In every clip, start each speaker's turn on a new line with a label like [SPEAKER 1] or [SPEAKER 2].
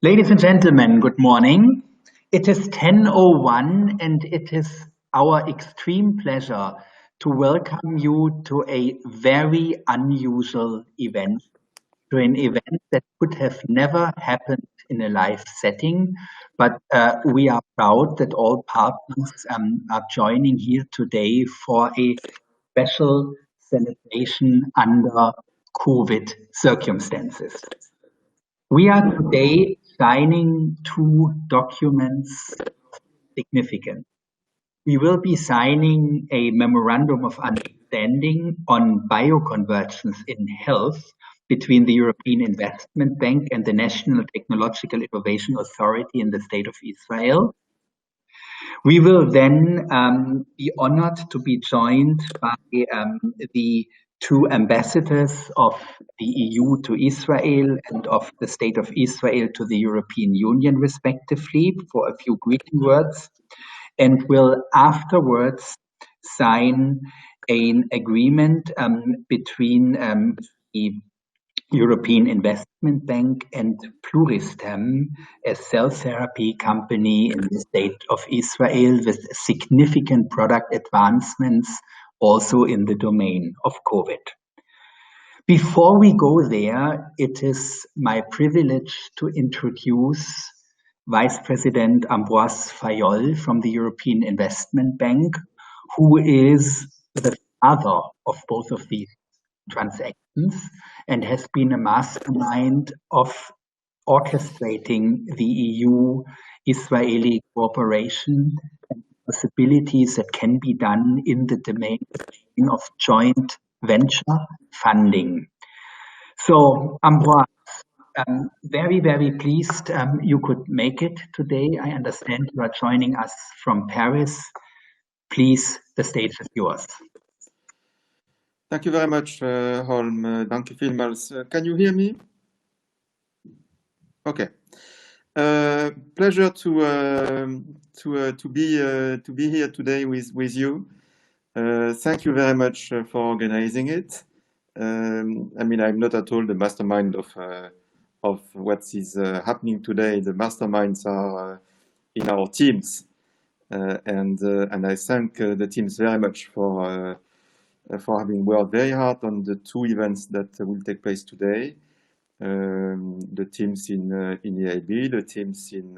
[SPEAKER 1] Ladies and gentlemen, good morning. It is 10:01 and it is our extreme pleasure to welcome you to a very unusual event, to an event that could have never happened in a live setting. But we are proud that all partners are joining here today for a special celebration under COVID circumstances. We are today signing two documents of significance. We will be signing a Memorandum of Understanding on bioconvergence in health between the European Investment Bank and the National Technological Innovation Authority in the State of Israel. We will then be honored to be joined by the two ambassadors of the EU to Israel and of the State of Israel to the European Union, respectively, for a few greeting words, and will afterwards sign an agreement between the European Investment Bank and Pluristem, a cell therapy company in the State of Israel with significant product advancements also in the domain of COVID. Before we go there, it is my privilege to introduce Vice President Ambroise Fayol from the European Investment Bank, who is the father of both of these transactions and has been a mastermind of orchestrating the EU-Israeli cooperation and possibilities that can be done in the domain of joint venture funding. So, Ambroise, very, very pleased you could make it today. I understand you are joining us from Paris. Please, the stage is yours.
[SPEAKER 2] Thank you very much, Holm. Danke vielmals. Can you hear me? Okay. Pleasure to be here today with you. Thank you very much for organizing it. I mean, I'm not at all the mastermind of what is happening today. The masterminds are in our teams, and I thank the teams very much for having worked very hard on the two events that will take place today. The teams in EIB, the teams in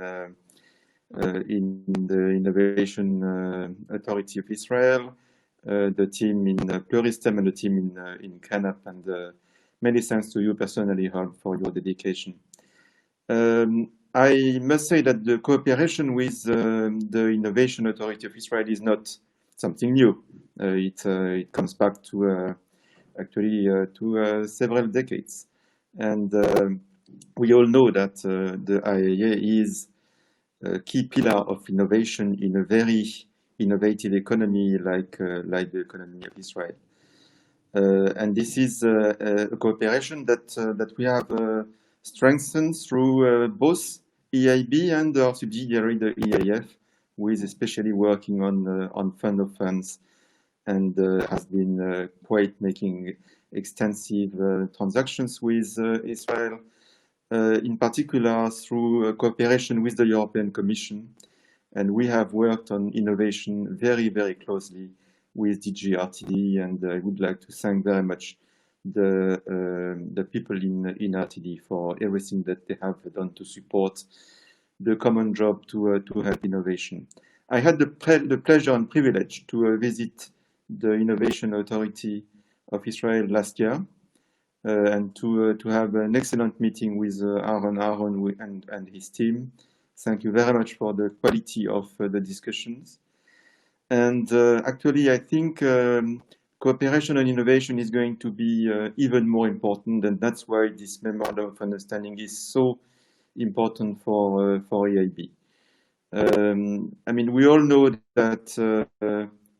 [SPEAKER 2] the Innovation Authority of Israel, the team in Pluristem, and the team in CANAP. And many thanks to you personally, Holm, for your dedication. I must say that the cooperation with the Innovation Authority of Israel is not something new. It comes back to actually to several decades, and we all know that the IAA is a key pillar of innovation in a very innovative economy like the economy of Israel. And this is a cooperation that we have strengthened through both EIB and our subsidiary, the EAF, who is especially working on fund of funds and has been quite making extensive transactions with Israel, in particular through cooperation with the European Commission. And we have worked on innovation very, very closely with DG RTD, and I would like to thank very much the people in RTD for everything that they have done to support the common job to help innovation. I had the pleasure and privilege to visit the Innovation Authority of Israel last year and to have an excellent meeting with Aaron and his team. Thank you very much for the quality of the discussions. And actually, I think cooperation and innovation is going to be even more important, and that's why this Memorandum of Understanding is so important for EIB. I mean, we all know that,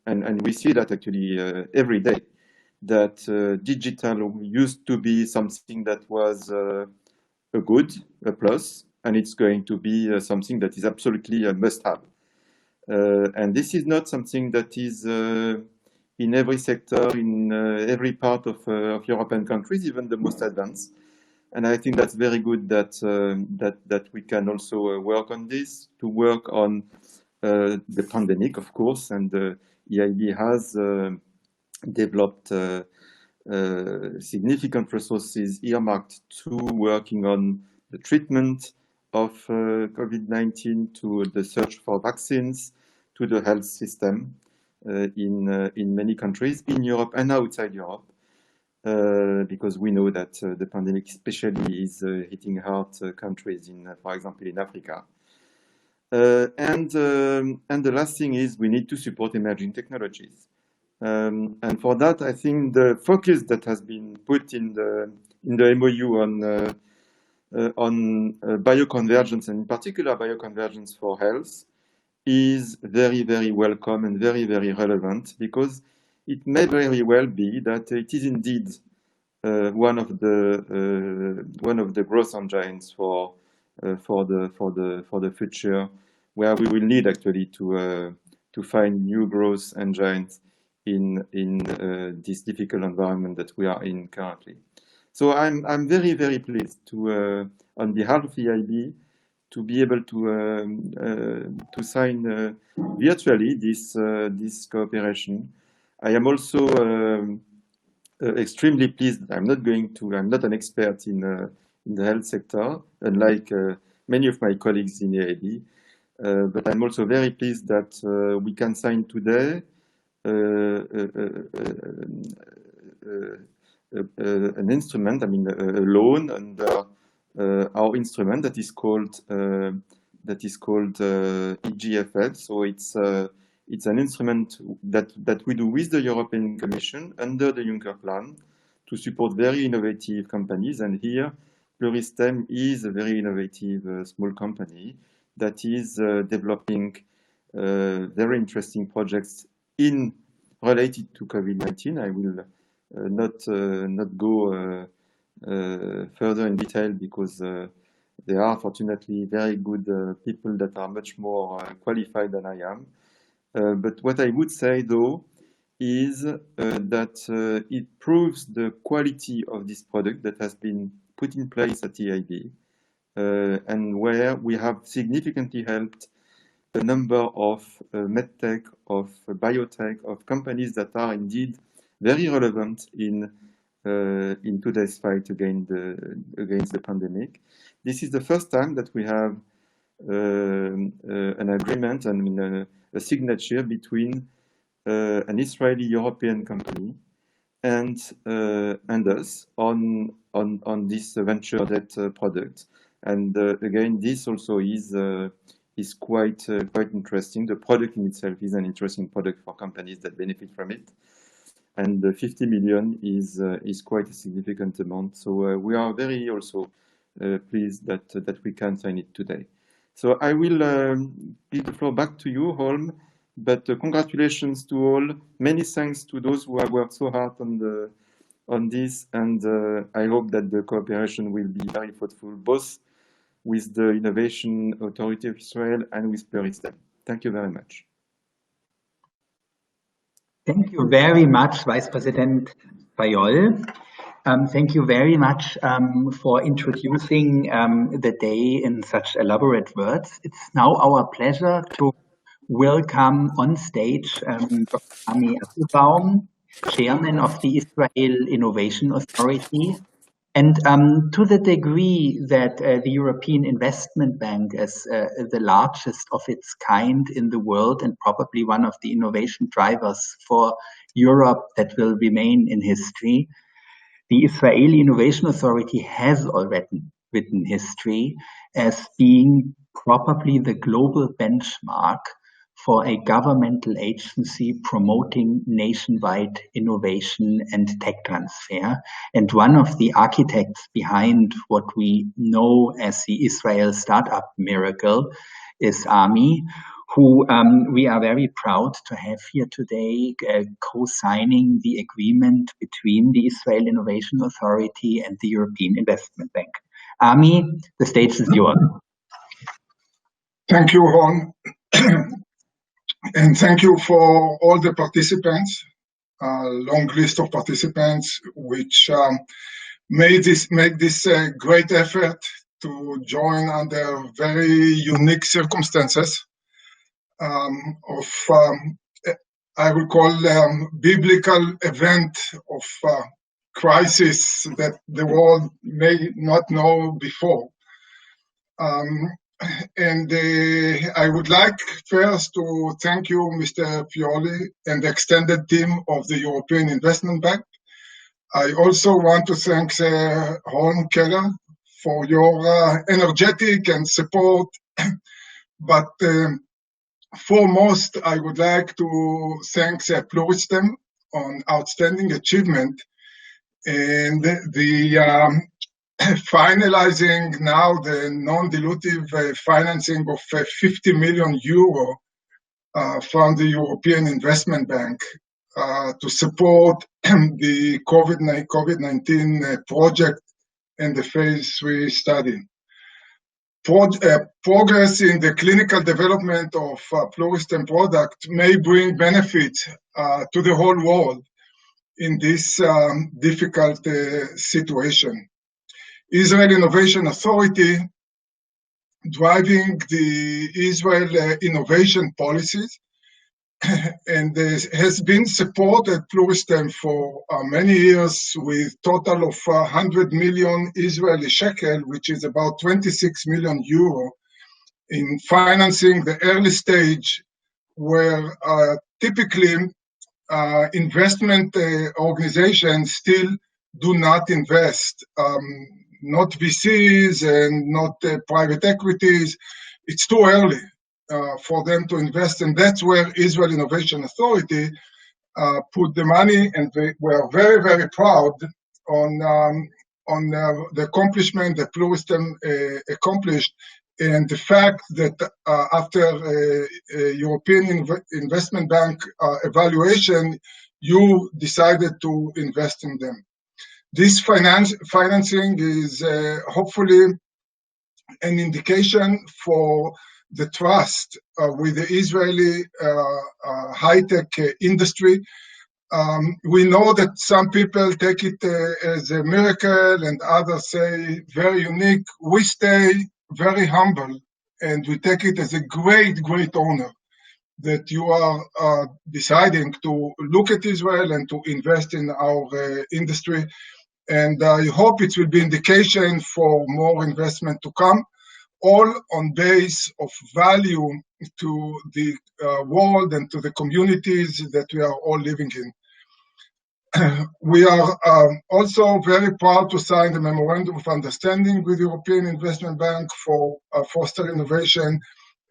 [SPEAKER 2] and we see that actually every day, that digital used to be something that was a plus, and it's going to be something that is absolutely a must-have. And this is not something that is in every sector, in every part of European countries, even the most advanced. And I think that's very good that that we can also work on this, to work on the pandemic, of course, and the EIB has developed significant resources earmarked to working on the treatment of COVID-19, to the search for vaccines, to the health system in many countries in Europe and outside Europe. Because we know that the pandemic especially is hitting hard countries in, for example, in Africa. And the last thing is we need to support emerging technologies. And for that, I think the focus that has been put in the MOU on bioconvergence, and in particular bioconvergence for health, is very, very welcome and very, very relevant, because it may very well be that it is indeed one of the growth engines for the future, where we will need actually to find new growth engines in this difficult environment that we are in currently. So I'm very, very pleased to on behalf of EIB to be able to sign virtually this cooperation. I am also extremely pleased. I'm not an expert in the health sector, unlike many of my colleagues in EIB. But I'm also very pleased that we can sign today an instrument, I mean a loan under our instrument that is called EGFL. So it's an instrument that we do with the European Commission under the Juncker Plan to support very innovative companies. And here, Pluristem is a very innovative small company that is developing very interesting projects related to COVID-19. I will not go further in detail, because there are fortunately very good people that are much more qualified than I am. But what I would say, though, is that it proves the quality of this product that has been put in place at EIB, and where we have significantly helped a number of medtech, of biotech, of companies that are indeed very relevant in today's fight against the pandemic. This is the first time that we have an agreement, I mean a signature between an Israeli European company and us on this venture debt product. And again, this also is quite interesting. The product in itself is an interesting product for companies that benefit from it, and the 50 million is quite a significant amount. So we are very also pleased that we can sign it today. So I will give the floor back to you, Holm. But congratulations to all. Many thanks to those who have worked so hard on this, and I hope that the cooperation will be very fruitful, both with the Innovation Authority of Israel and with Pluristem. Thank you very much.
[SPEAKER 1] Thank you very much, Vice President Fayol. Thank you very much for introducing the day in such elaborate words. It's now our pleasure to welcome on stage Dr. Ami Appelbaum, Chairman of the Israel Innovation Authority. And to the degree that the European Investment Bank, as the largest of its kind in the world and probably one of the innovation drivers for Europe that will remain in history, the Israeli Innovation Authority has already written history as being probably the global benchmark for a governmental agency promoting nationwide innovation and tech transfer. And one of the architects behind what we know as the Israel Startup Miracle is Ami, who we are very proud to have here today, co-signing the agreement between the Israel Innovation Authority and the European Investment Bank. Ami, the stage is yours.
[SPEAKER 3] Thank you, Ron. And thank you for all the participants, a long list of participants, which make this great effort to join under very unique circumstances of, I would call biblical event of crisis that the world may not know before. And I would like first to thank you, Mr. Pioli, and the extended team of the European Investment Bank. I also want to thank Ron Keller for your energetic and support. But foremost, I would like to thank Pluristem on outstanding achievement and the finalizing now the non-dilutive financing of 50 million euro from the European Investment Bank to support the COVID-19 project and the phase 3 study. Progress in the clinical development of Pluristem product may bring benefits to the whole world in this difficult situation. Israel Innovation Authority driving the Israel innovation policies and has been supported Pluristem for many years with total of 100 million Israeli shekel, which is about 26 million euro, in financing the early stage where typically investment organizations still do not invest. Not VCs and not private equities. It's too early for them to invest, and that's where Israel Innovation Authority put the money, and we are very, very proud on the accomplishment that Pluristem accomplished, and the fact that after European Investment Bank evaluation, you decided to invest in them. This financing is hopefully an indication for the trust with the Israeli high-tech industry. We know that some people take it as a miracle and others say very unique. We stay very humble and we take it as a great, great honor that you are deciding to look at Israel and to invest in our industry. And I hope it will be indication for more investment to come, all on base of value to the world and to the communities that we are all living in. We are also very proud to sign the Memorandum of Understanding with the European Investment Bank for foster innovation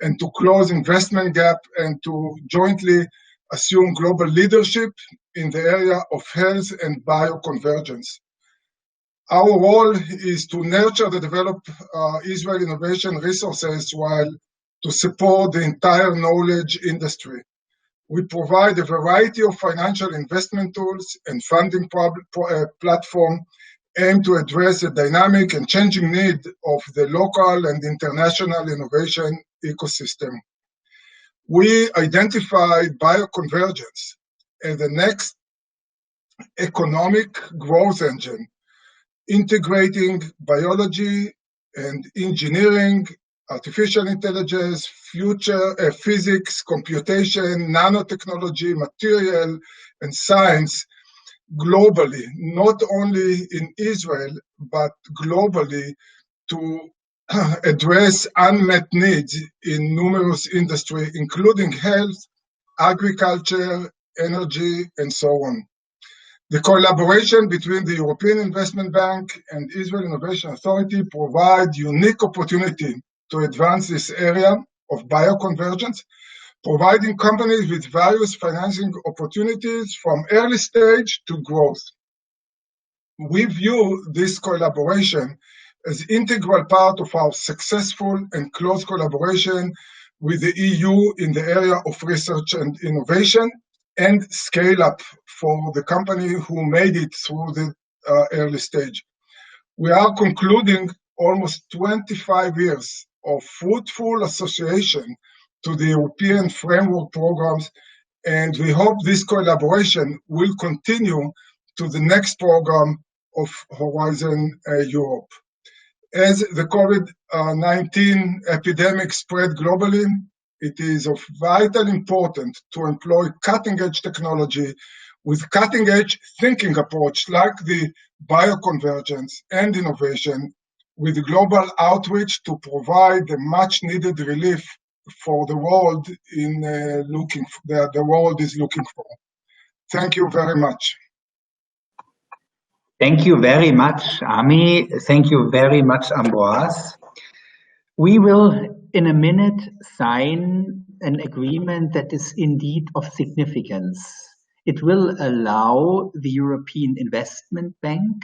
[SPEAKER 3] and to close investment gap and to jointly assume global leadership in the area of health and bio-convergence. Our role is to nurture the developed Israel innovation resources while to support the entire knowledge industry. We provide a variety of financial investment tools and funding platform aimed to address the dynamic and changing need of the local and international innovation ecosystem. We identified bioconvergence as the next economic growth engine, integrating biology and engineering, artificial intelligence, physics, computation, nanotechnology, material, and science globally, not only in Israel, but globally to address unmet needs in numerous industries, including health, agriculture, energy, and so on. The collaboration between the European Investment Bank and Israel Innovation Authority provide unique opportunity to advance this area of bioconvergence, providing companies with various financing opportunities from early stage to growth. We view this collaboration as integral part of our successful and close collaboration with the EU in the area of research and innovation and scale up for the company who made it through the early stage. We are concluding almost 25 years of fruitful association to the European framework programs, and we hope this collaboration will continue to the next program of Horizon Europe. As the COVID-19 epidemic spread globally, it is of vital importance to employ cutting-edge technology with cutting-edge thinking approach like the bioconvergence and innovation, with global outreach to provide the much-needed relief for the world the world is looking for. Thank you very much.
[SPEAKER 1] Thank you very much, Ami. Thank you very much, Ambroise. We will, in a minute, sign an agreement that is indeed of significance. It will allow the European Investment Bank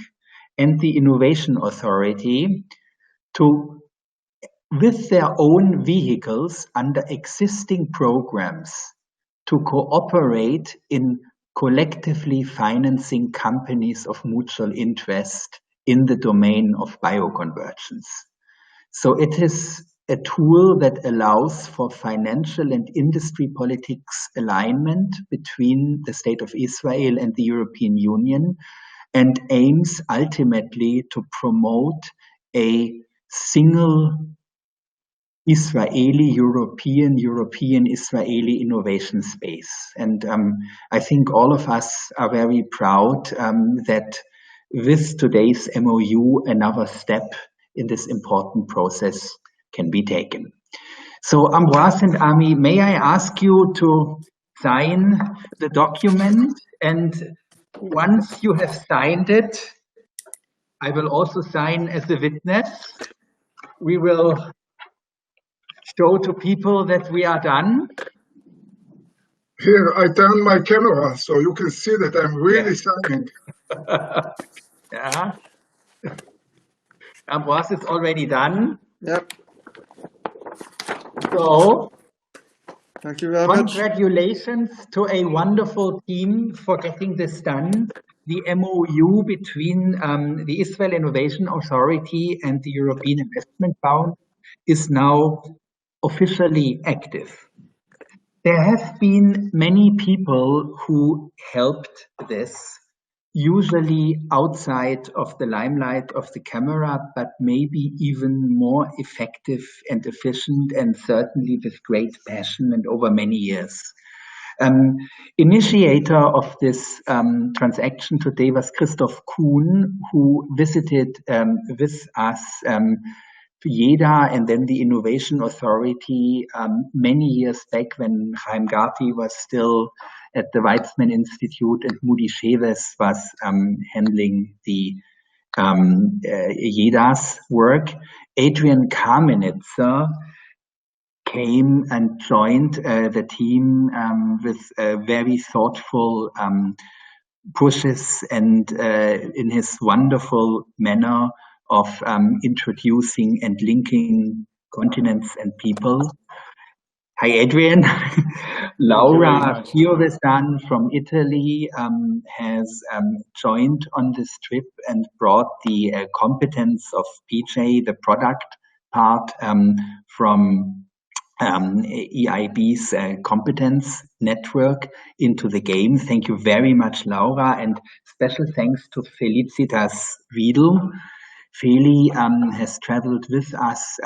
[SPEAKER 1] and the Innovation Authority to, with their own vehicles under existing programs, to cooperate in collectively financing companies of mutual interest in the domain of bioconvergence. So it is a tool that allows for financial and industry politics alignment between the State of Israel and the European Union, and aims ultimately to promote a single European-Israeli innovation space. And I think all of us are very proud that with today's MOU, another step in this important process can be taken. So Ambroise and Ami, may I ask you to sign the document? And once you have signed it, I will also sign as a witness. We will show to people that we are done.
[SPEAKER 3] Here, I turn my camera so you can see that I'm really signing.
[SPEAKER 1] Yeah. Ambroise is already done.
[SPEAKER 2] Yep.
[SPEAKER 1] So,
[SPEAKER 2] thank you very much.
[SPEAKER 1] Congratulations to a wonderful team for getting this done. The MOU between the Israel Innovation Authority and the European Investment Bank is now officially active. There have been many people who helped this, usually outside of the limelight of the camera, but maybe even more effective and efficient, and certainly with great passion and over many years. Initiator of this transaction today was Christoph Kuhn, who visited with us JEDA and then the Innovation Authority many years back when Chaim Garti was still at the Weizmann Institute and Moody Sheves was handling the JEDA's work. Adrian Kamenitzer came and joined the team with very thoughtful pushes and in his wonderful manner of introducing and linking continents and people. Hi, Adrian. Laura Fiovesan from Italy has joined on this trip and brought the competence of PJ, the product part, from EIB's competence network into the game. Thank you very much, Laura, and special thanks to Felicitas Riedl. Feli has traveled with us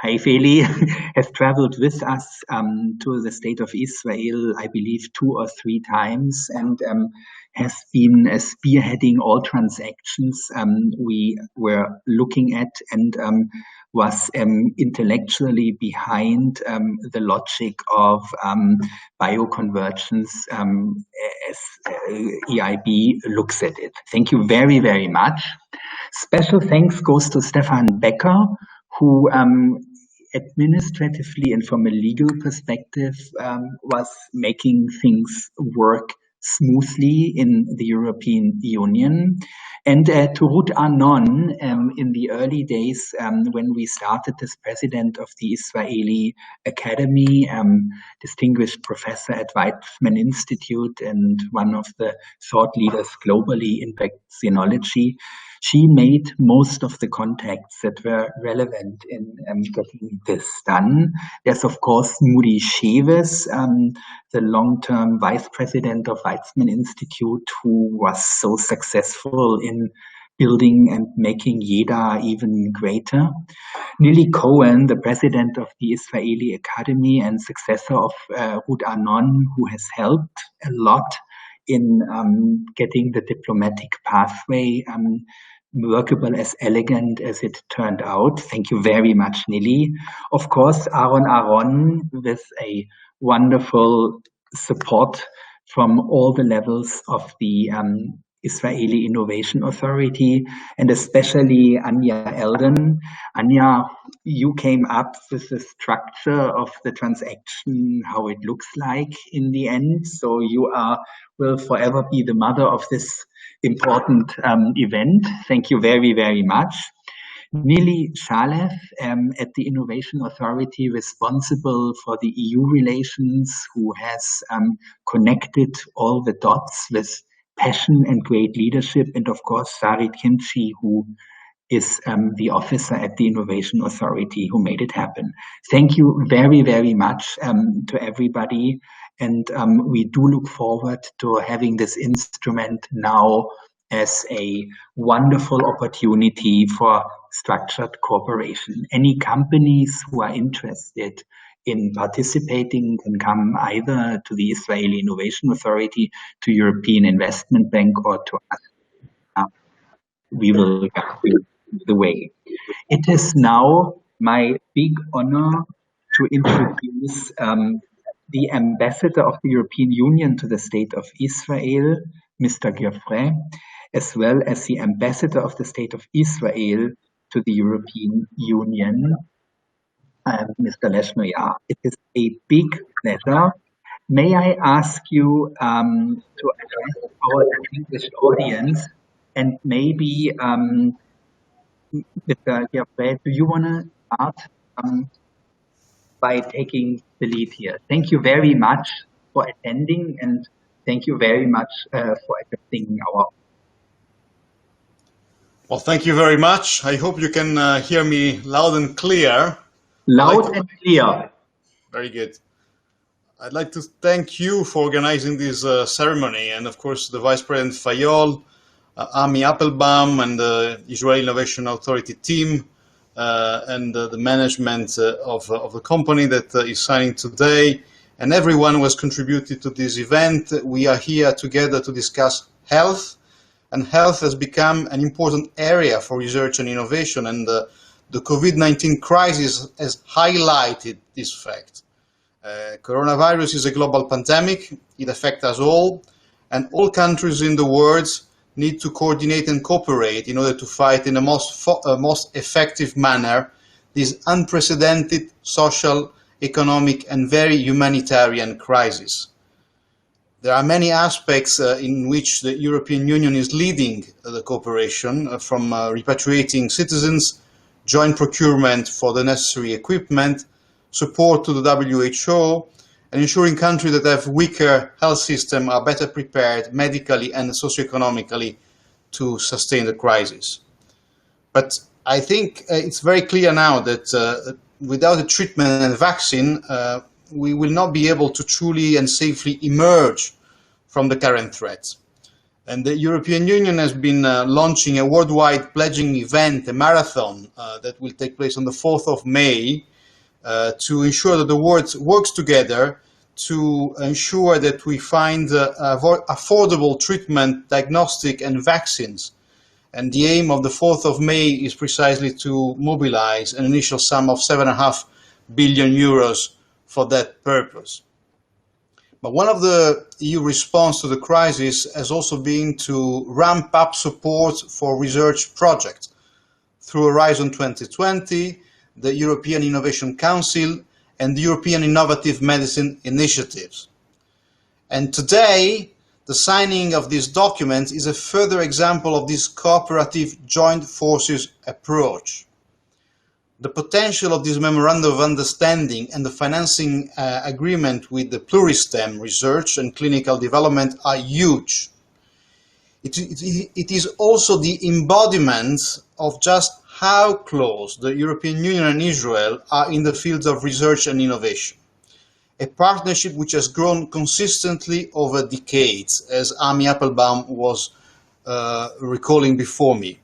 [SPEAKER 1] Hi, Feli, has traveled with us to the State of Israel, I believe 2 or 3 times, and has been spearheading all transactions we were looking at, and was intellectually behind the logic of bioconvergence as EIB looks at it. Thank you very, very much. Special thanks goes to Stefan Becker, who administratively and from a legal perspective was making things work smoothly in the European Union. And to Ruth Arnon, in the early days when we started as president of the Israeli Academy, distinguished professor at Weizmann Institute and one of the thought leaders globally in vaccinology. She made most of the contacts that were relevant in getting this done. There's, of course, Moody Sheves, the long-term vice president of Weizmann Institute, who was so successful in building and making JEDA even greater. Nili Cohen, the president of the Israeli Academy and successor of Ruth Arnon, who has helped a lot in getting the diplomatic pathway workable, as elegant as it turned out. Thank you very much, Nili. Of course, Aaron with a wonderful support from all the levels of the Israeli Innovation Authority, and especially Anya Eldon. Anya, you came up with the structure of the transaction, how it looks like in the end. So you will forever be the mother of this important event. Thank you very, very much. Nili Shalev at the Innovation Authority, responsible for the EU relations, who has connected all the dots with passion and great leadership, and of course Sarit Kimchi, who is the officer at the Innovation Authority who made it happen. Thank you very, very much to everybody, and we do look forward to having this instrument now as a wonderful opportunity for structured cooperation. Any companies who are interested in participating can come either to the Israeli Innovation Authority, to European Investment Bank, or to us. We will guide the way. It is now my big honor to introduce the ambassador of the European Union to the State of Israel, Mr. Geoffrey, as well as the ambassador of the State of Israel to the European Union, Mr. Leshnoyar. It is a big pleasure. May I ask you to address our distinguished audience, and maybe, Mr. Geoffrey, do you want to start by taking the lead here? Thank you very much for attending, and thank you very much for accepting our.
[SPEAKER 4] Well, thank you very much. I hope you can hear me loud and clear.
[SPEAKER 1] Loud and clear.
[SPEAKER 4] Very good. I'd like to thank you for organizing this ceremony, and of course the Vice President Fayol, Ami Appelbaum, and the Israeli Innovation Authority team, and the management of the company that is signing today, and everyone who has contributed to this event. We are here together to discuss health, and health has become an important area for research and innovation, and the COVID-19 crisis has highlighted this fact. Coronavirus is a global pandemic. It affects us all, and all countries in the world need to coordinate and cooperate in order to fight in a most effective manner this unprecedented social, economic, and very humanitarian crisis. There are many aspects in which the European Union is leading the cooperation, from repatriating citizens, joint procurement for the necessary equipment, support to the WHO, and ensuring countries that have weaker health systems are better prepared medically and socioeconomically to sustain the crisis. But I think it's very clear now that without a treatment and vaccine, we will not be able to truly and safely emerge from the current threats. And the European Union has been launching a worldwide pledging event, a marathon, that will take place on the 4th of May to ensure that the world works together to ensure that we find affordable treatment, diagnostic, and vaccines. And the aim of the 4th of May is precisely to mobilize an initial sum of 7.5 billion euros for that purpose. But one of the EU response to the crisis has also been to ramp up support for research projects through Horizon 2020, the European Innovation Council, and the European Innovative Medicine Initiatives. And today, the signing of this document is a further example of this cooperative joint forces approach. The potential of this Memorandum of Understanding and the financing agreement with the Pluristem research and clinical development are huge. It is also the embodiment of just how close the European Union and Israel are in the fields of research and innovation. A partnership which has grown consistently over decades, as Amy Applebaum was recalling before me.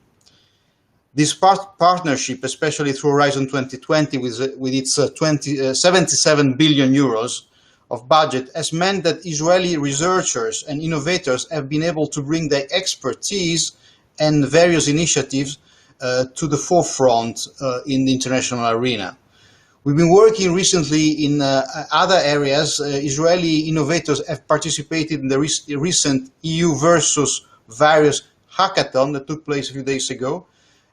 [SPEAKER 4] This partnership, especially through Horizon 2020, with its 77 billion euros of budget, has meant that Israeli researchers and innovators have been able to bring their expertise and various initiatives to the forefront in the international arena. We've been working recently in other areas. Israeli innovators have participated in the recent EU versus various hackathon that took place a few days ago,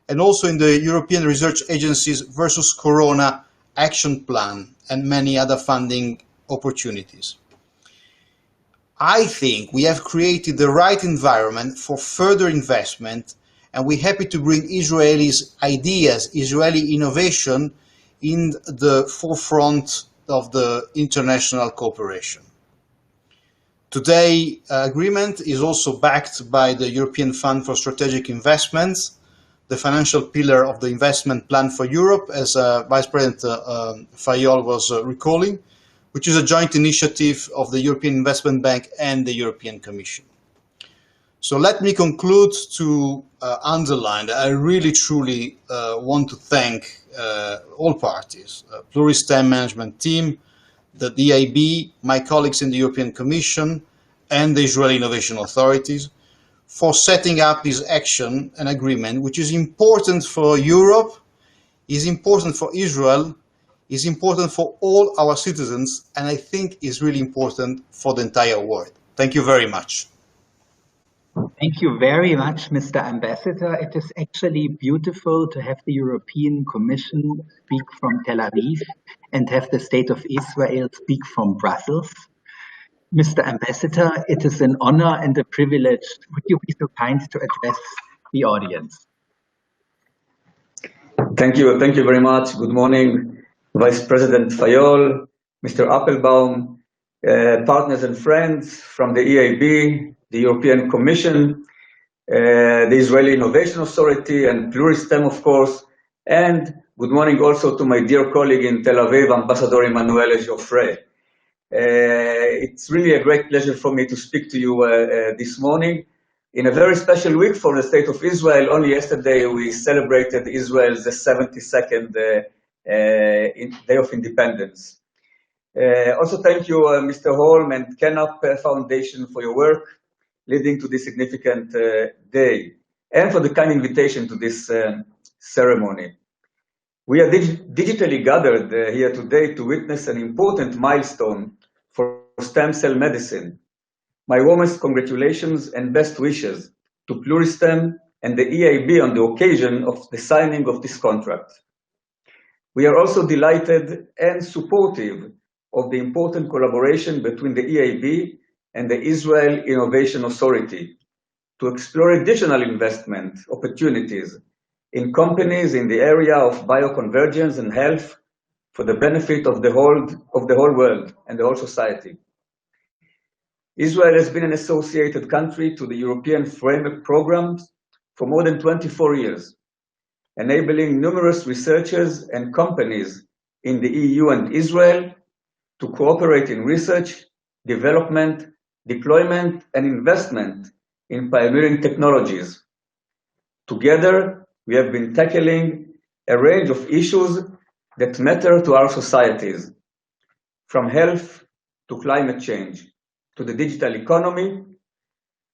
[SPEAKER 4] and also in the European Research Agency's versus Corona action plan and many other funding opportunities. I think we have created the right environment for further investment, and we're happy to bring Israelis' ideas, Israeli innovation in the forefront of the international cooperation. Today's agreement is also backed by the European Fund for Strategic Investments, the financial pillar of the investment plan for Europe, as Vice President Fayol was recalling, which is a joint initiative of the European Investment Bank and the European Commission. So let me conclude to underline that I really truly want to thank all parties, Pluristem management team, the EIB, my colleagues in the European Commission, and the Israeli Innovation Authorities for setting up this action and agreement, which is important for Europe, is important for Israel, is important for all our citizens, and I think is really important for the entire world. Thank you very much.
[SPEAKER 1] Thank you very much, Mr. Ambassador. It is actually beautiful to have the European Commission speak from Tel Aviv and have the State of Israel speak from Brussels. Mr. Ambassador, it is an honor and a privilege. Would you be so kind to address the audience?
[SPEAKER 5] Thank you very much. Good morning, Vice President Fayol, Mr. Applebaum, partners and friends from the EIB, the European Commission, the Israeli Innovation Authority, and Pluristem, of course, and good morning also to my dear colleague in Tel Aviv, Ambassador Emanuele Joffre. It's really a great pleasure for me to speak to you this morning in a very special week for the State of Israel. Only yesterday we celebrated Israel's 72nd Day of Independence. Also thank you, Mr. Holm and Kenap Foundation for your work leading to this significant day and for the kind invitation to this ceremony. We are digitally gathered here today to witness an important milestone for stem cell medicine. My warmest congratulations and best wishes to Pluristem and the EIB on the occasion of the signing of this contract. We are also delighted and supportive of the important collaboration between the EIB and the Israel Innovation Authority to explore additional investment opportunities in companies in the area of bio-convergence and health for the benefit of the whole world and the whole society. Israel has been an associated country to the European framework programs for more than 24 years, enabling numerous researchers and companies in the EU and Israel to cooperate in research, development, deployment, and investment in pioneering technologies. Together, we have been tackling a range of issues that matter to our societies, from health to climate change, to the digital economy,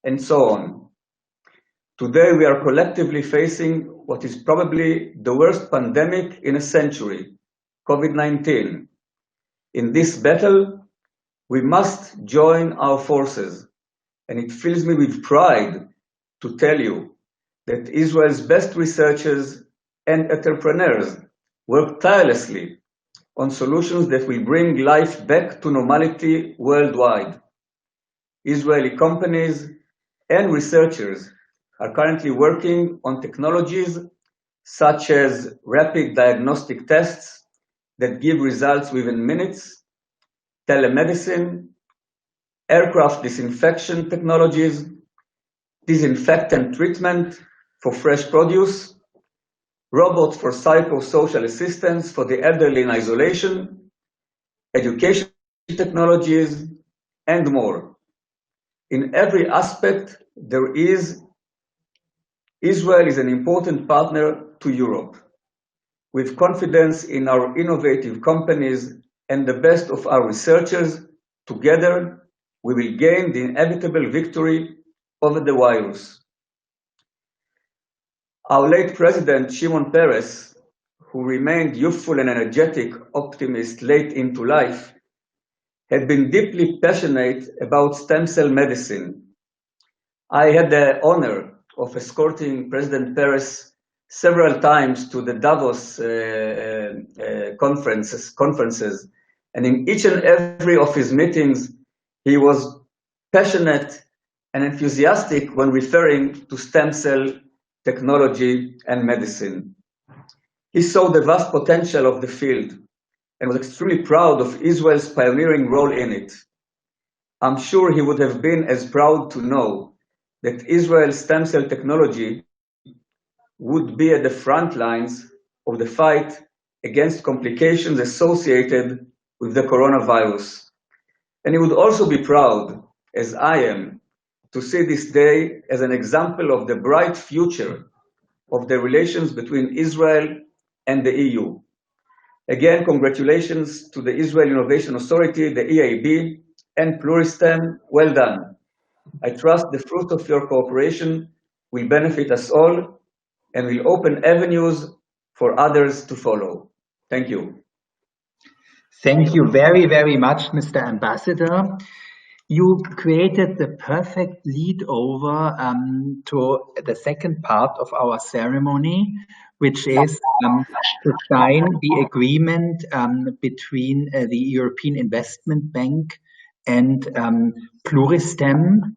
[SPEAKER 5] and so on. Today, we are collectively facing what is probably the worst pandemic in a century, COVID-19. In this battle, we must join our forces, and it fills me with pride to tell you that Israel's best researchers and entrepreneurs work tirelessly on solutions that will bring life back to normality worldwide. Israeli companies and researchers are currently working on technologies such as rapid diagnostic tests that give results within minutes, telemedicine, aircraft disinfection technologies, disinfectant treatment for fresh produce, robots for psychosocial assistance for the elderly in isolation, education technologies, and more. In every aspect, Israel is an important partner to Europe. With confidence in our innovative companies and the best of our researchers, together we will gain the inevitable victory over the virus. Our late President, Shimon Peres, who remained youthful and energetic optimist late into life, had been deeply passionate about stem cell medicine. I had the honor of escorting President Peres several times to the Davos conferences, and in each and every of his meetings, he was passionate and enthusiastic when referring to stem cell technology and medicine. He saw the vast potential of the field and was extremely proud of Israel's pioneering role in it. I'm sure he would have been as proud to know that Israel's stem cell technology would be at the front lines of the fight against complications associated with the coronavirus. And he would also be proud, as I am, to see this day as an example of the bright future of the relations between Israel and the EU. Again, congratulations to the Israel Innovation Authority, the EIB, and Pluristem. Well done. I trust the fruit of your cooperation will benefit us all and will open avenues for others to follow. Thank you.
[SPEAKER 1] Thank you very, very much, Mr. Ambassador. You created the perfect lead over to the second part of our ceremony, which is to sign the agreement between the European Investment Bank and Pluristem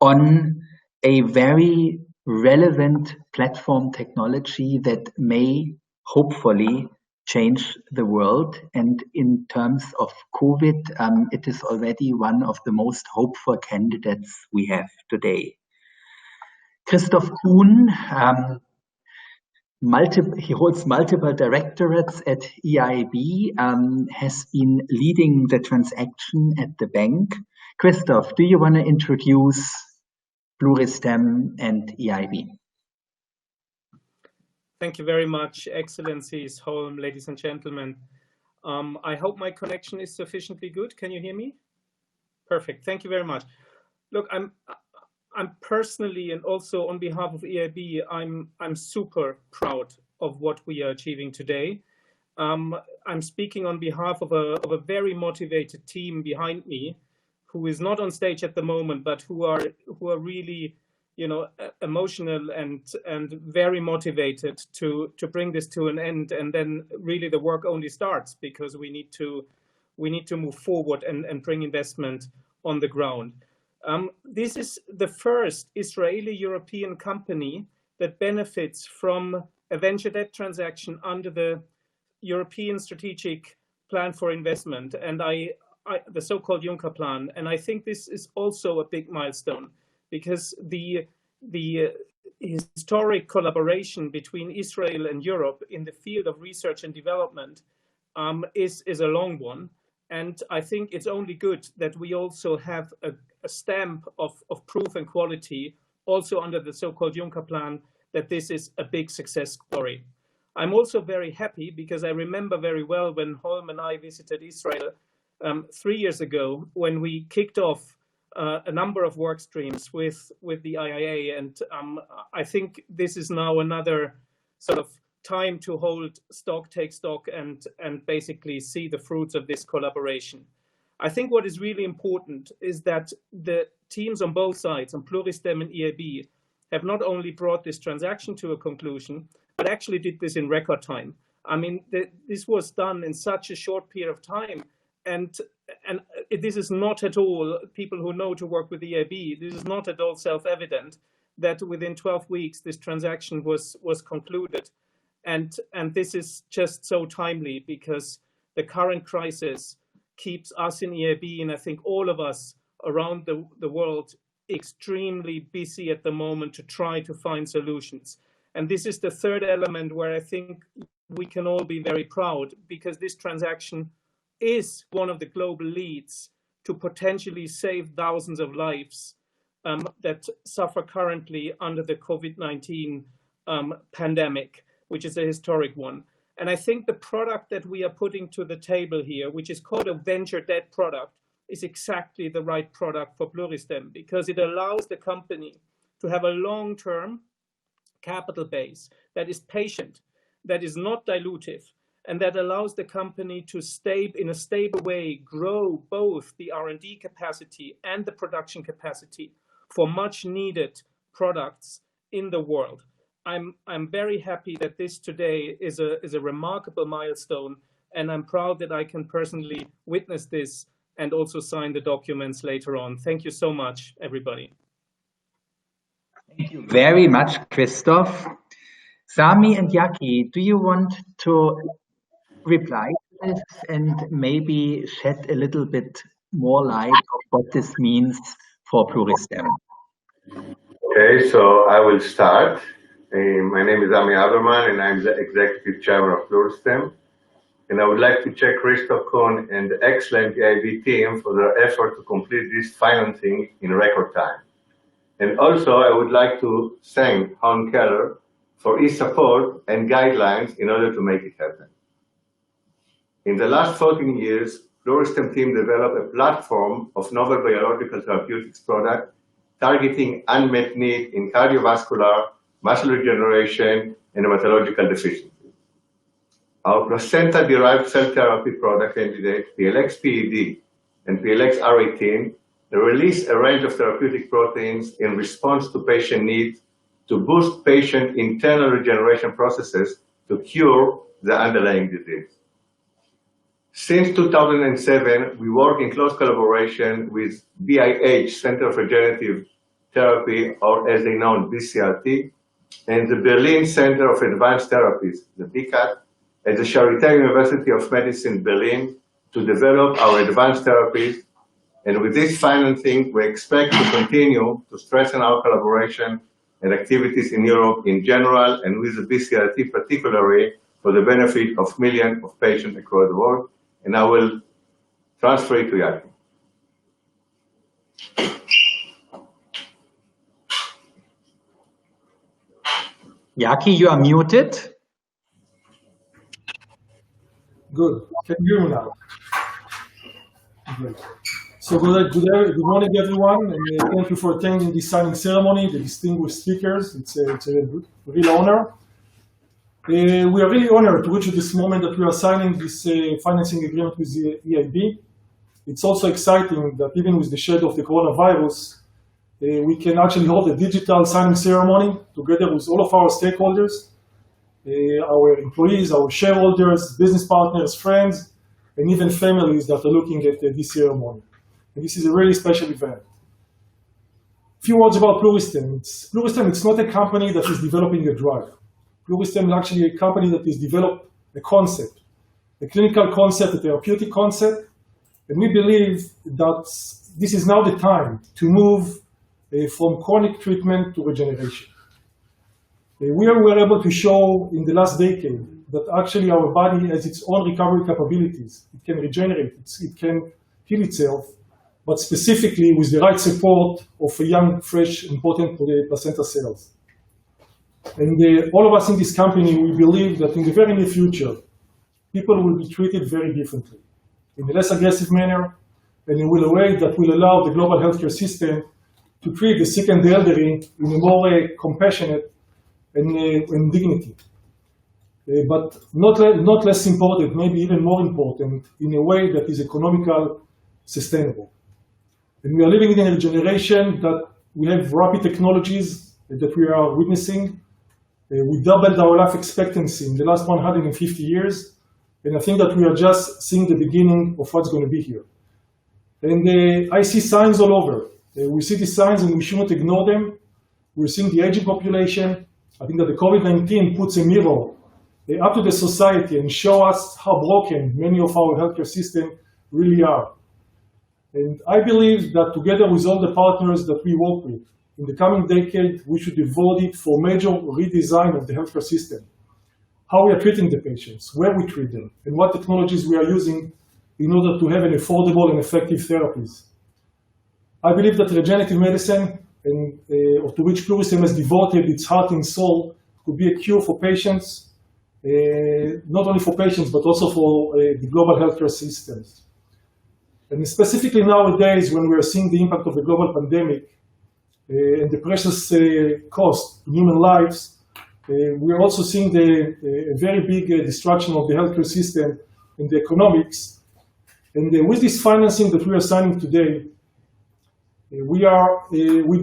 [SPEAKER 1] on a very relevant platform technology that may hopefully change the world. And in terms of COVID, it is already one of the most hopeful candidates we have today. Christoph Kuhn, he holds multiple directorates at EIB, has been leading the transaction at the bank. Christoph, do you want to introduce Pluristem and EIB?
[SPEAKER 6] Thank you very much, Excellencies, Holm, ladies and gentlemen. I hope my connection is sufficiently good. Can you hear me? Perfect. Thank you very much. Look, I'm personally, and also on behalf of EIB, I'm super proud of what we are achieving today. I'm speaking on behalf of a very motivated team behind me, who is not on stage at the moment, but who are really, you know, emotional and very motivated to bring this to an end. And then really the work only starts, because we need to move forward and bring investment on the ground. This is the first Israeli-European company that benefits from a venture debt transaction under the European Strategic Plan for Investment, and the so-called Juncker Plan. And I think this is also a big milestone, because the historic collaboration between Israel and Europe in the field of research and development is a long one. And I think it's only good that we also have a stamp of proof and quality also under the so-called Juncker Plan, that this is a big success story. I'm also very happy because I remember very well when Holm and I visited Israel 3 years ago, when we kicked off a number of work streams with the IIA, and I think this is now another sort of time to hold stock, take stock, and basically see the fruits of this collaboration. I think what is really important is that the teams on both sides, on Pluristem and EIB, have not only brought this transaction to a conclusion, but actually did this in record time. I mean, this was done in such a short period of time, and this is not at all, people who know to work with EIB, this is not at all self-evident that within 12 weeks this transaction was concluded. And this is just so timely, because the current crisis keeps us in EIB, and I think all of us around the world, extremely busy at the moment to try to find solutions. And this is the third element where I think we can all be very proud, because this transaction is one of the global leads to potentially save thousands of lives that suffer currently under the COVID-19 pandemic, which is a historic one. And I think the product that we are putting to the table here, which is called a venture debt product, is exactly the right product for Pluristem, because it allows the company to have a long-term capital base that is patient, that is not dilutive, and that allows the company to in a stable way grow both the R&D capacity and the production capacity for much needed products in the world. I'm very happy that this today is a remarkable milestone, and I'm proud that I can personally witness this and also sign the documents later on. Thank you so much, everybody.
[SPEAKER 1] Thank you very much, Christoph. Sami and Jaki, do you want to reply to this and maybe shed a little bit more light of what this means for Pluristem?
[SPEAKER 7] Okay, so I will start. My name is Ami Aberman, and I'm the Executive Chairman of Pluristem. And I would like to thank Christoph Kuhn and the excellent EIB team for their effort to complete this financing in record time. And also, I would like to thank Han Keller for his support and guidelines in order to make it happen. In the last 14 years, Pluristem team developed a platform of novel biological therapeutics products targeting unmet need in cardiovascular, muscle regeneration, and hematological deficiencies. Our placenta-derived cell therapy product candidates, PLX-PED and PLX-R18, release a range of therapeutic proteins in response to patient needs to boost patient internal regeneration processes to cure the underlying disease. Since 2007, we work in close collaboration with BIH, Center for Regenerative Therapy, or as they know, BCRT, and the Berlin Center of Advanced Therapies, the BCAT, at the Charité University of Medicine, Berlin, to develop our advanced therapies. And with this financing, we expect to continue to strengthen our collaboration and activities in Europe in general, and with the BCRT particularly, for the benefit of millions of patients across the world. And I will transfer it to Jaki.
[SPEAKER 1] Jaki, you are muted.
[SPEAKER 8] Good. Can you hear me now? Great. So good morning, everyone, and thank you for attending this signing ceremony, the distinguished speakers. It's a real honor. We are really honored to reach this moment that we are signing this financing agreement with the EIB. It's also exciting that even with the shadow of the coronavirus, we can actually hold a digital signing ceremony together with all of our stakeholders, our employees, our shareholders, business partners, friends, and even families that are looking at this ceremony. And this is a really special event. A few words about Pluristem. Pluristem, it's not a company that is developing a drug. Pluristem is actually a company that has developed a concept, a clinical concept, a therapeutic concept, and we believe that this is now the time to move from chronic treatment to regeneration. We were able to show in the last decade that actually our body has its own recovery capabilities. It can regenerate, it can heal itself, but specifically with the right support of a young, fresh, important placenta cells. And all of us in this company, we believe that in the very near future, people will be treated very differently, in a less aggressive manner, and in a way that will allow the global healthcare system to treat the sick and the elderly in a more compassionate and dignity. But not less important, maybe even more important, in a way that is economical, sustainable. And we are living in a generation that we have rapid technologies that we are witnessing. We doubled our life expectancy in the last 150 years. And I think that we are just seeing the beginning of what's going to be here. And I see signs all over. We see these signs and we shouldn't ignore them. We're seeing the aging population. I think that the COVID-19 puts a mirror up to the society and show us how broken many of our healthcare systems really are. And I believe that together with all the partners that we work with, in the coming decade, we should devote it for major redesign of the healthcare system. How we are treating the patients, where we treat them, and what technologies we are using in order to have an affordable and effective therapies. I believe that regenerative medicine, to which Pluristem has devoted its heart and soul, could be a cure for patients, not only for patients, but also for the global healthcare systems. And specifically nowadays, when we are seeing the impact of the global pandemic and the precious cost in human lives, we are also seeing a very big destruction of the healthcare system and the economics. And with this financing that we are signing today, we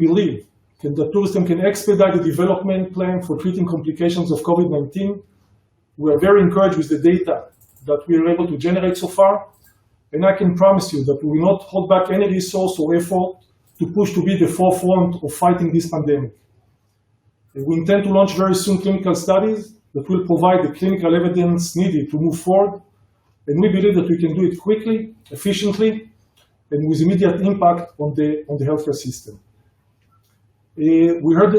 [SPEAKER 8] believe that Pluristem can expedite the development plan for treating complications of COVID-19. We are very encouraged with the data that we are able to generate so far. And I can promise you that we will not hold back any resource or effort to push to be the forefront of fighting this pandemic. We intend to launch very soon clinical studies that will provide the clinical evidence needed to move forward. And we believe that we can do it quickly, efficiently, and with immediate impact on the healthcare system. We heard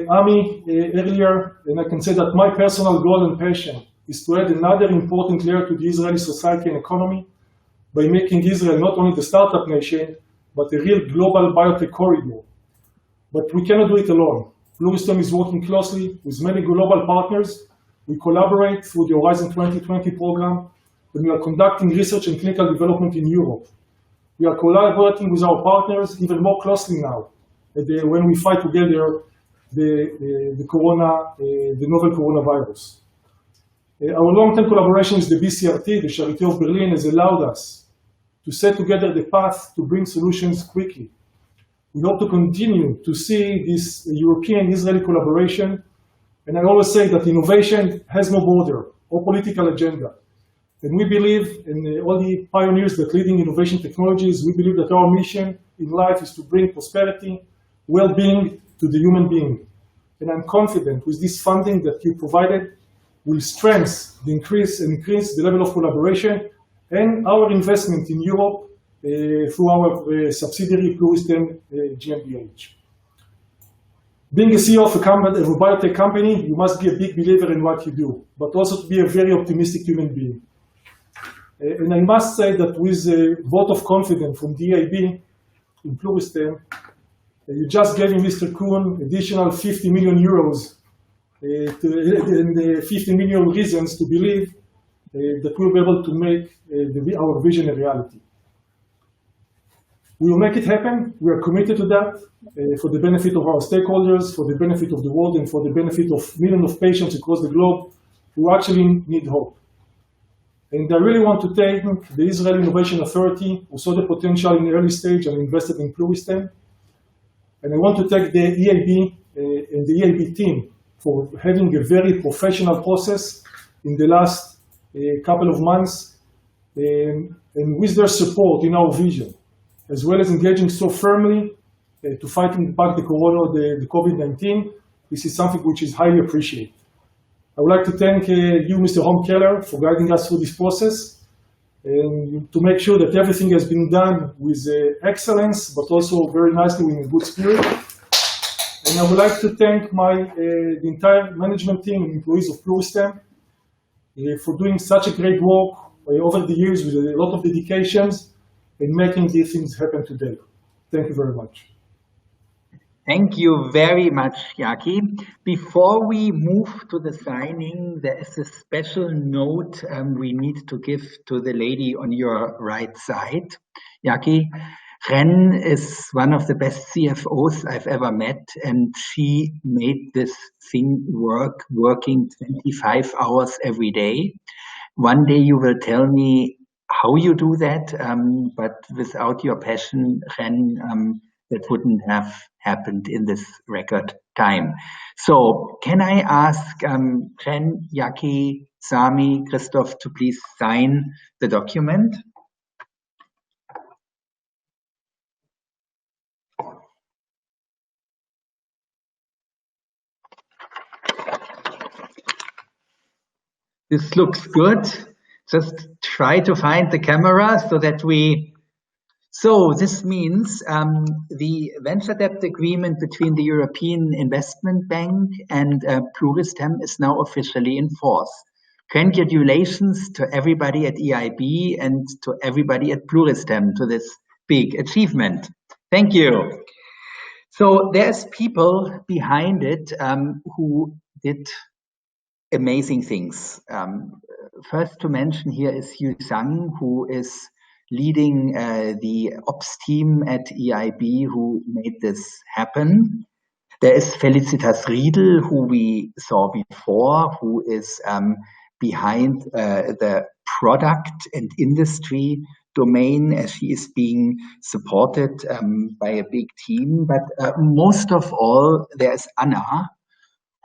[SPEAKER 8] Ami earlier, and I can say that my personal goal and passion is to add another important layer to the Israeli society and economy by making Israel not only the startup nation, but a real global biotech corridor. But we cannot do it alone. Pluristem is working closely with many global partners. We collaborate through the Horizon 2020 program, and we are conducting research and clinical development in Europe. We are collaborating with our partners even more closely now, when we fight together the novel coronavirus. Our long-term collaboration with the BCRT, the Charité of Berlin, has allowed us to set together the path to bring solutions quickly. We hope to continue to see this European-Israeli collaboration, and I always say that innovation has no border or political agenda. And we believe, in all the pioneers that leading innovation technologies, we believe that our mission in life is to bring prosperity, well-being to the human being. And I'm confident with this funding that you provided will strengthen the increase the level of collaboration and our investment in Europe through our subsidiary Pluristem GmbH. Being a CEO of a biotech company, you must be a big believer in what you do, but also to be a very optimistic human being. And I must say that with a vote of confidence from the EIB in Pluristem, you just gave Mr. Kuhn additional 50 million euros and 50 million reasons to believe that we'll be able to make our vision a reality. We will make it happen. We are committed to that for the benefit of our stakeholders, for the benefit of the world, and for the benefit of millions of patients across the globe who actually need hope. And I really want to thank the Israel Innovation Authority, who saw the potential in the early stage and invested in Pluristem. And I want to thank the EIB and the EIB team for having a very professional process in the last couple of months, and with their support in our vision, as well as engaging so firmly to fighting back the COVID-19. This is something which is highly appreciated. I would like to thank you, Mr. Ron Keller, for guiding us through this process and to make sure that everything has been done with excellence, but also very nicely in a good spirit. And I would like to thank the entire management team and employees of Pluristem for doing such a great work over the years with a lot of dedications and making these things happen today. Thank you very much.
[SPEAKER 1] Thank you very much, Yaki. Before we move to the signing, there is a special note we need to give to the lady on your right side. Yaki, Ren is one of the best CFOs I've ever met, and she made this thing working 25 hours every day. One day you will tell me how you do that, but without your passion, Ren, that wouldn't have happened in this record time. So can I ask Ren, Yaki, Sami, Christoph to please sign the document? This looks good. Just try to find the camera so that we So this means the venture debt agreement between the European Investment Bank and Pluristem is now officially in force. Congratulations to everybody at EIB and to everybody at Pluristem to this big achievement. Thank you. So there's people behind it who did amazing things. First to mention here is Yu Zhang, who is leading the ops team at EIB, who made this happen. There is Felicitas Riedel, who we saw before, who is behind the product and industry domain, as she is being supported by a big team. But most of all, there's Anna,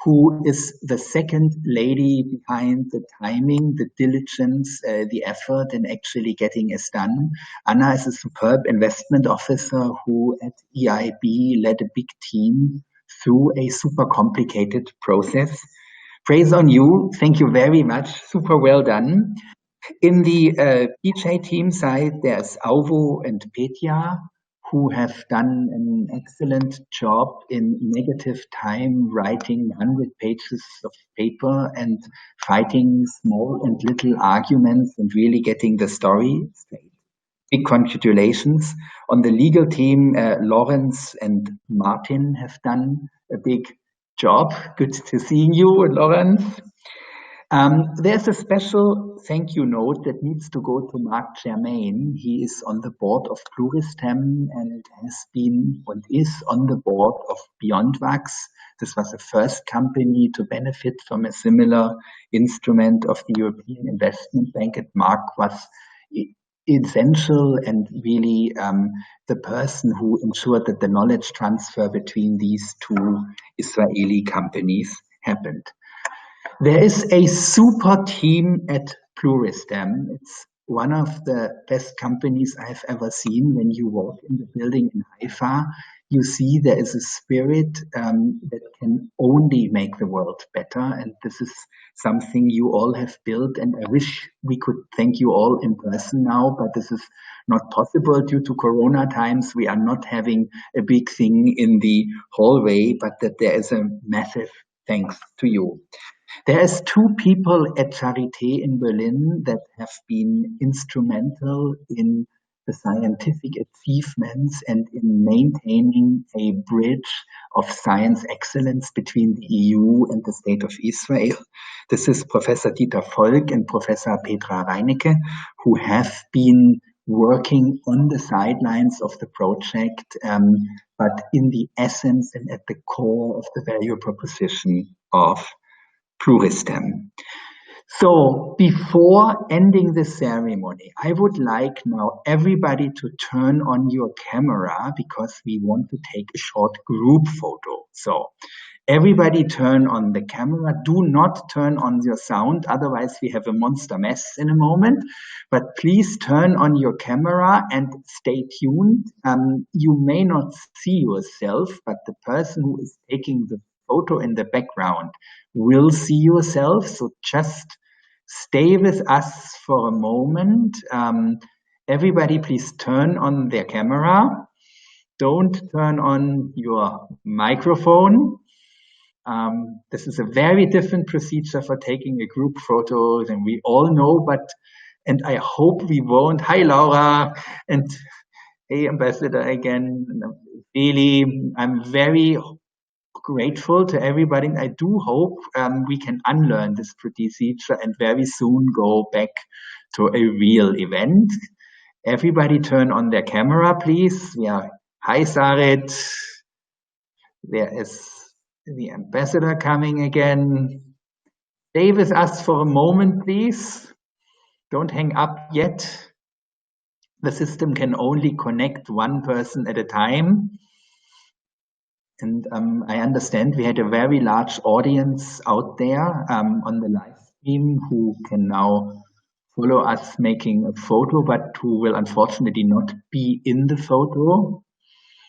[SPEAKER 1] who is the second lady behind the timing, the diligence, the effort in actually getting this done. Anna is a superb investment officer who at EIB led a big team through a super complicated process. Praise on you. Thank you very much. Super well done. In the PJ team side, there's Auvo and Petja, who have done an excellent job in negative time, writing 100 pages of paper and fighting small and little arguments and really getting the story straight. Big congratulations. On the legal team, Lawrence and Martin have done a big job. Good to see you, Lawrence. There's a special thank you note that needs to go to Mark Germain. He is on the board of Pluristem and has been and is on the board of BeyondWax. This was the first company to benefit from a similar instrument of the European Investment Bank, and Mark was essential and really the person who ensured that the knowledge transfer between these two Israeli companies happened. There is a super team at Pluristem. It's one of the best companies I've ever seen. When you walk in the building in Haifa, you see there is a spirit that can only make the world better. And this is something you all have built. And I wish we could thank you all in person now, but this is not possible due to Corona times. We are not having a big thing in the hallway, but that there is a massive thanks to you. There's two people at Charité in Berlin that have been instrumental in the scientific achievements and in maintaining a bridge of science excellence between the EU and the State of Israel. This is Professor Dieter Volk and Professor Petra Reinecke, who have been working on the sidelines of the project, but in the essence and at the core of the value proposition of Pluristem. So before ending the ceremony, I would like now everybody to turn on your camera because we want to take a short group photo. So everybody turn on the camera. Do not turn on your sound, otherwise we have a monster mess in a moment. But please turn on your camera and stay tuned. You may not see yourself, but the person who is taking the photo in the background will see yourself. So just stay with us for a moment. Everybody please turn on their camera. Don't turn on your microphone. This is a very different procedure for taking a group photo than we all know, and I hope we won't. Hi, Laura, and hey, Ambassador again. Really, I'm very grateful to everybody. I do hope we can unlearn this procedure and very soon go back to a real event. Everybody turn on their camera, please. Yeah. Hi, Sarit. There is the ambassador coming again. Stay with us for a moment, please. Don't hang up yet. The system can only connect one person at a time. And I understand we had a very large audience out there on the live stream who can now follow us making a photo, but who will unfortunately not be in the photo.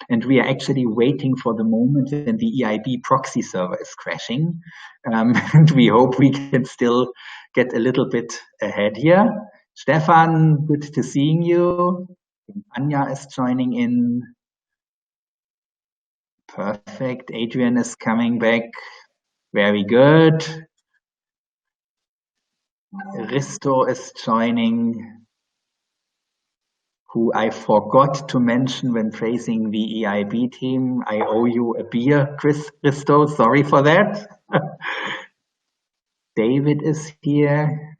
[SPEAKER 1] And we are actually waiting for the moment when the EIB proxy server is crashing. And we hope we can still get a little bit ahead here. Stefan, good to seeing you. Anya is joining in. Perfect. Adrian is coming back. Very good. Risto is joining, who I forgot to mention when praising the EIB team. I owe you a beer, Risto. Sorry for that. David is here.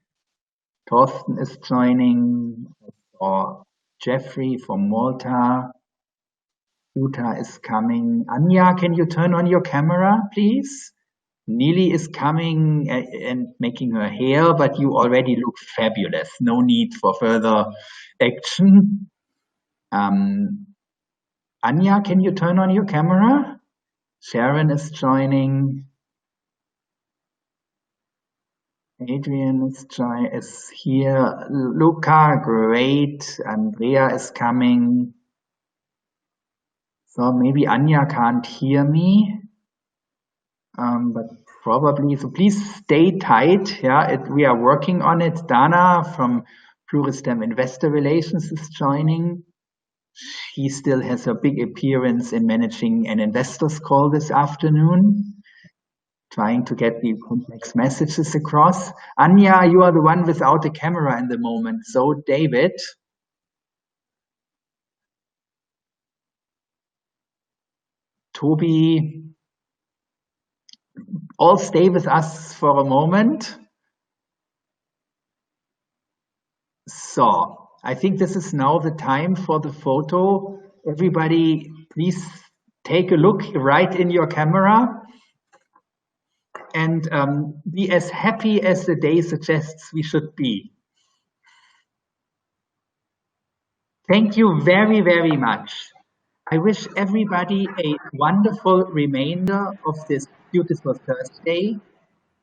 [SPEAKER 1] Thorsten is joining. Or Jeffrey from Malta. Uta is coming. Anya, can you turn on your camera, please? Neely is coming and making her hair, but you already look fabulous. No need for further action. Anya, can you turn on your camera? Sharon is joining. Adrian is here. Luca, great. Andrea is coming. So maybe Anya can't hear me. But probably, so please stay tight. Yeah, we are working on it. Dana from Pluristem Investor Relations is joining. She still has a big appearance in managing an investors call this afternoon, trying to get the complex messages across. Anya, you are the one without a camera in the moment. So David. Toby. All stay with us for a moment. So I think this is now the time for the photo. Everybody, please take a look right in your camera and be as happy as the day suggests we should be. Thank you very, very much. I wish everybody a wonderful remainder of this beautiful Thursday,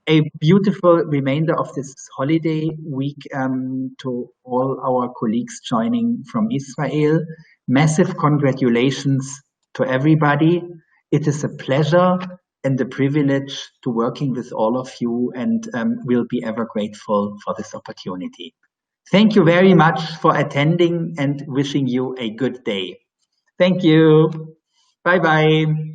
[SPEAKER 1] a beautiful remainder of this holiday week to all our colleagues joining from Israel. Massive congratulations to everybody. It is a pleasure and a privilege to working with all of you, and we'll be ever grateful for this opportunity. Thank you very much for attending and wishing you a good day. Thank you. Bye-bye.